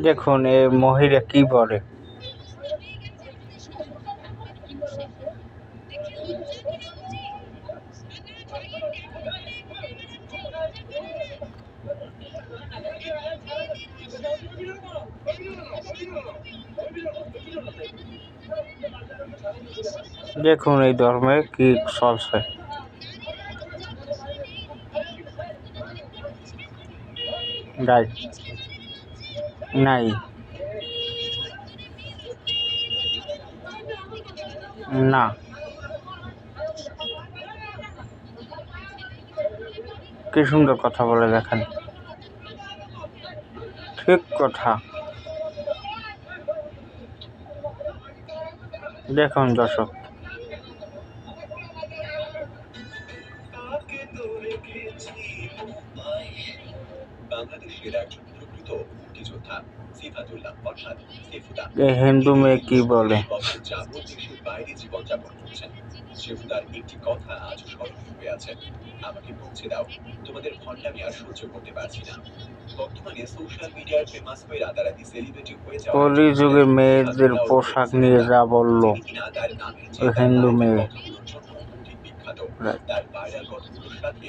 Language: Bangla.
দেখুন এ মহিলা কি বলে। দেখুন এই ধর্মে কি চলছে। রাইট নাই না কি সুন্দর কথা বলে দেখেন। ঠিক কথা। দেখুন দর্শক বাংলাদেশের একজন প্রকৃত মুক্তিযোদ্ধা সিফাতুল্লাহ অর্থাৎ সেফুদা হিন্দু মেয়ে কি বলে। যাবত দেশের বাইরে জীবনযাপন করছেন। সেফুদার একটি কথা আজ স্মরণীয় হয়ে আছে। আমাকে পৌঁছে দাও, তোমাদের ভণ্ডামি আর সহ্য করতে পারছি না। বর্তমানে সোশ্যাল মিডিয়ার ফেমাস হয়ে রাতারাতি সেলিব্রিটি হয়ে যাওয়া কলিযুগে মেয়েদের পোশাক নিয়ে যা বললো তার নামের হিন্দু চেয়ে মেয়ে। কথাগুলোর জন্য বিখ্যাত। তার ভাইরাল কথাগুলোর সাথে